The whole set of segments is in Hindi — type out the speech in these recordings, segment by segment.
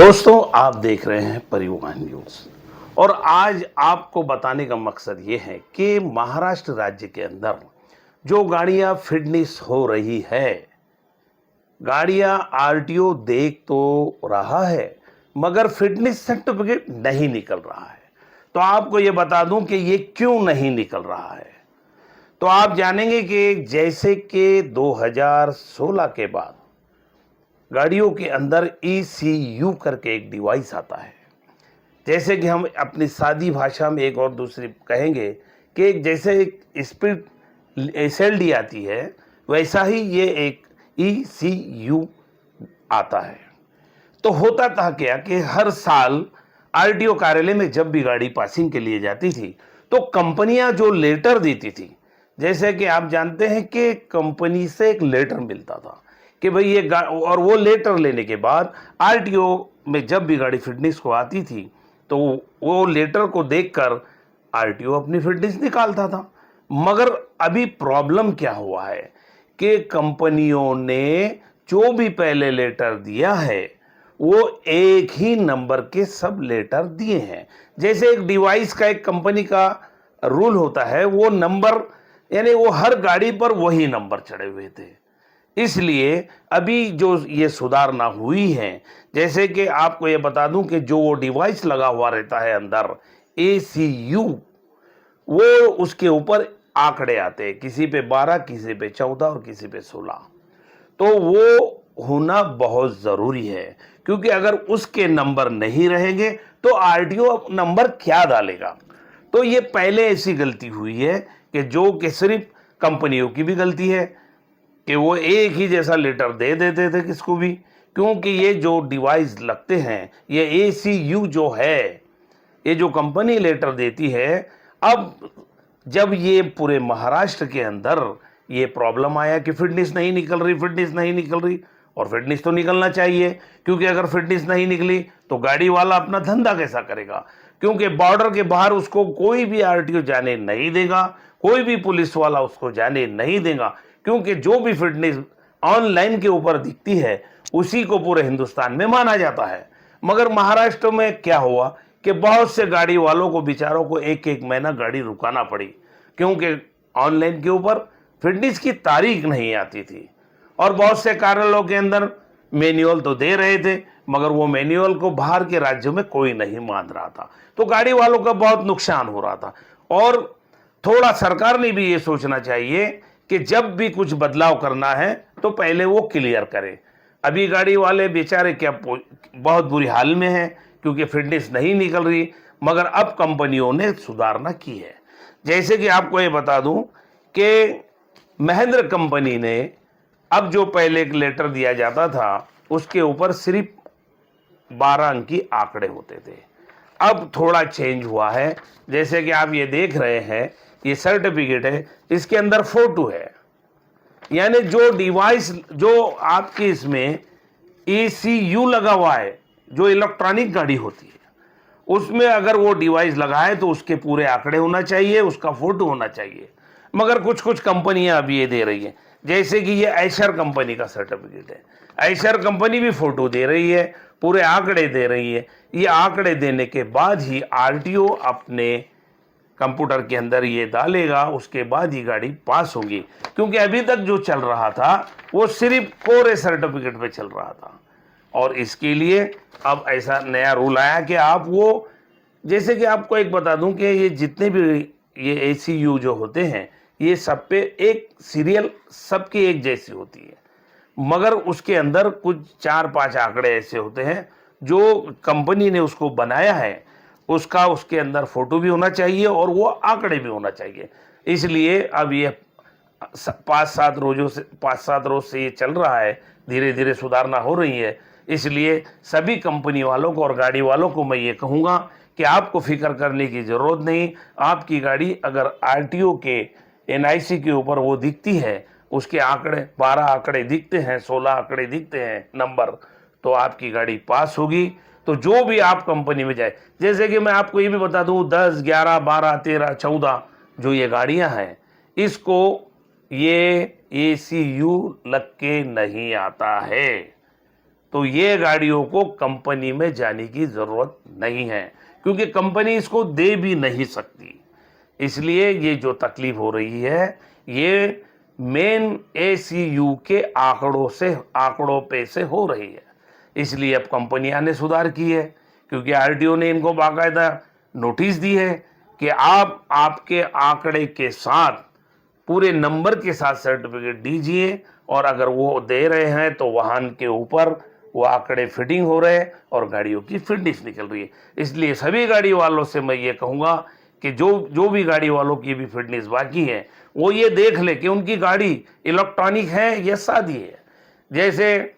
दोस्तों, आप देख रहे हैं परिवहन न्यूज और आज आपको बताने का मकसद ये है कि महाराष्ट्र राज्य के अंदर जो गाड़ियां फिटनेस हो रही है, गाड़ियां आरटीओ देख तो रहा है मगर फिटनेस सर्टिफिकेट नहीं निकल रहा है। तो आपको ये बता दूं कि ये क्यों नहीं निकल रहा है। तो आप जानेंगे कि जैसे कि 2016 के बाद गाड़ियों के अंदर ECU करके एक डिवाइस आता है। जैसे कि हम अपनी सादी भाषा में एक और दूसरी कहेंगे कि एक जैसे एक स्पीड SLD आती है, वैसा ही ये एक ECU आता है। तो होता था क्या कि हर साल आरटीओ कार्यालय में जब भी गाड़ी पासिंग के लिए जाती थी तो कंपनियां जो लेटर देती थी, जैसे कि आप जानते हैं कि कंपनी से एक लेटर मिलता था कि भाई ये और वो लेटर लेने के बाद आरटीओ में जब भी गाड़ी फिटनेस को आती थी तो वो लेटर को देखकर आरटीओ अपनी फिटनेस निकालता था। मगर अभी प्रॉब्लम क्या हुआ है कि कंपनियों ने जो भी पहले लेटर दिया है वो एक ही नंबर के सब लेटर दिए हैं। जैसे एक डिवाइस का एक कंपनी का रूल होता है, वो नंबर यानी वो हर गाड़ी पर वही नंबर चढ़े हुए थे। इसलिए अभी जो ये सुधारना हुई है, जैसे कि आपको ये बता दूं कि जो वो डिवाइस लगा हुआ रहता है अंदर ECU, वो उसके ऊपर आंकड़े आते हैं, किसी पे 12, किसी पे 14 और किसी पे 16। तो वो होना बहुत जरूरी है क्योंकि अगर उसके नंबर नहीं रहेंगे तो आरटीओ नंबर क्या डालेगा। तो ये पहले ऐसी गलती हुई है कि जो कि सिर्फ कंपनियों की भी गलती है कि वो एक ही जैसा लेटर दे देते थे किसको भी, क्योंकि ये जो डिवाइस लगते हैं, ये ECU जो है, ये जो कंपनी लेटर देती है, अब जब ये पूरे महाराष्ट्र के अंदर ये प्रॉब्लम आया कि फिटनेस नहीं निकल रही, फिटनेस नहीं निकल रही, और फिटनेस तो निकलना चाहिए क्योंकि अगर फिटनेस नहीं निकली तो गाड़ी वाला अपना धंधा कैसा करेगा, क्योंकि बॉर्डर के बाहर उसको कोई भी आरटीओ जाने नहीं देगा, कोई भी पुलिस वाला उसको जाने नहीं देगा, क्योंकि जो भी फिटनेस ऑनलाइन के ऊपर दिखती है उसी को पूरे हिंदुस्तान में माना जाता है। मगर महाराष्ट्र में क्या हुआ कि बहुत से गाड़ी वालों को बेचारों को एक एक महीना गाड़ी रुकाना पड़ी क्योंकि ऑनलाइन के ऊपर फिटनेस की तारीख नहीं आती थी। और बहुत से कार्यालयों के अंदर मैन्युअल तो दे रहे थे मगर वो मैन्युअल को बाहर के राज्यों में कोई नहीं मान रहा था, तो गाड़ी वालों का बहुत नुकसान हो रहा था। और थोड़ा सरकार ने भी ये सोचना चाहिए कि जब भी कुछ बदलाव करना है तो पहले वो क्लियर करे। अभी गाड़ी वाले बेचारे क्या बहुत बुरी हाल में हैं क्योंकि फिटनेस नहीं निकल रही, मगर अब कंपनियों ने सुधारना की है। जैसे कि आपको ये बता दूं कि महेंद्र कंपनी ने अब जो पहले एक लेटर दिया जाता था उसके ऊपर सिर्फ 12 अंकी आंकड़े होते थे, अब थोड़ा चेंज हुआ है। जैसे कि आप ये देख रहे हैं, ये सर्टिफिकेट है, इसके अंदर फोटो है, यानी जो डिवाइस जो आपकी इसमें ECU लगा हुआ है, जो इलेक्ट्रॉनिक गाड़ी होती है उसमें अगर वो डिवाइस लगा है तो उसके पूरे आंकड़े होना चाहिए, उसका फोटो होना चाहिए। मगर कुछ कुछ कंपनियां अभी ये दे रही हैं, जैसे कि ये ऐशर कंपनी का सर्टिफिकेट है, ऐशर कंपनी भी फोटो दे रही है, पूरे आंकड़े दे रही है। ये आंकड़े देने के बाद ही आरटीओ अपने कंप्यूटर के अंदर ये डालेगा, उसके बाद ही गाड़ी पास होगी, क्योंकि अभी तक जो चल रहा था वो सिर्फ कोरे सर्टिफिकेट पे चल रहा था। और इसके लिए अब ऐसा नया रूल आया कि आप वो, जैसे कि आपको एक बता दूं कि ये जितने भी ये ECU जो होते हैं ये सब पे एक सीरियल सबकी एक जैसी होती है, मगर उसके अंदर कुछ 4-5 आंकड़े ऐसे होते हैं जो कंपनी ने उसको बनाया है, उसका उसके अंदर फोटो भी होना चाहिए और वो आंकड़े भी होना चाहिए। इसलिए अब ये 5-7 रोज से ये चल रहा है, धीरे धीरे सुधारना हो रही है। इसलिए सभी कंपनी वालों को और गाड़ी वालों को मैं ये कहूँगा कि आपको फिक्र करने की ज़रूरत नहीं। आपकी गाड़ी अगर आरटीओ के NIC के ऊपर वो दिखती है, उसके आंकड़े 12 आंकड़े दिखते हैं, 16 आंकड़े दिखते हैं नंबर, तो आपकी गाड़ी पास होगी। तो जो भी आप कंपनी में जाए, जैसे कि मैं आपको ये भी बता दूं 10, 11, 12, 13, 14 जो ये गाड़ियां हैं, इसको ये ECU लग के नहीं आता है। तो ये गाड़ियों को कंपनी में जाने की ज़रूरत नहीं है, क्योंकि कंपनी इसको दे भी नहीं सकती। इसलिए ये जो तकलीफ हो रही है ये मेन एसीयू के आंकड़ों पे से हो रही है। इसलिए अब कंपनियां ने सुधार की है, क्योंकि आरटीओ ने इनको बाकायदा नोटिस दी है कि आप आपके आंकड़े के साथ पूरे नंबर के साथ सर्टिफिकेट दीजिए, और अगर वो दे रहे हैं तो वाहन के ऊपर वो आंकड़े फिटिंग हो रहे हैं और गाड़ियों की फिटनेस निकल रही है। इसलिए सभी गाड़ी वालों से मैं ये कहूँगा कि जो भी गाड़ी वालों की भी फिटनेस बाकी है वो ये देख ले कि उनकी गाड़ी इलेक्ट्रॉनिक है या सादी है। जैसे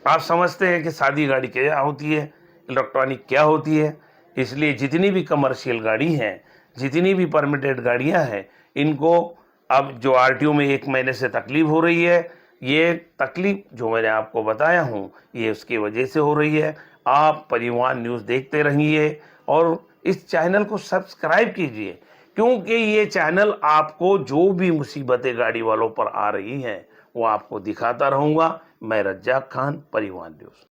आप समझते हैं कि सादी गाड़ी क्या होती है, इलेक्ट्रॉनिक क्या होती है। इसलिए जितनी भी कमर्शियल गाड़ी हैं, जितनी भी परमिटेड गाड़ियां हैं, इनको अब जो आरटीओ में 1 महीने से तकलीफ हो रही है, ये तकलीफ जो मैंने आपको बताया हूँ ये उसकी वजह से हो रही है। आप परिवहन न्यूज़ देखते रहिए और इस चैनल को सब्सक्राइब कीजिए, क्योंकि ये चैनल आपको जो भी मुसीबतें गाड़ी वालों पर आ रही हैं वो आपको दिखाता रहूँगा। मैं रज्जाक खान, परिवहन न्यूज़।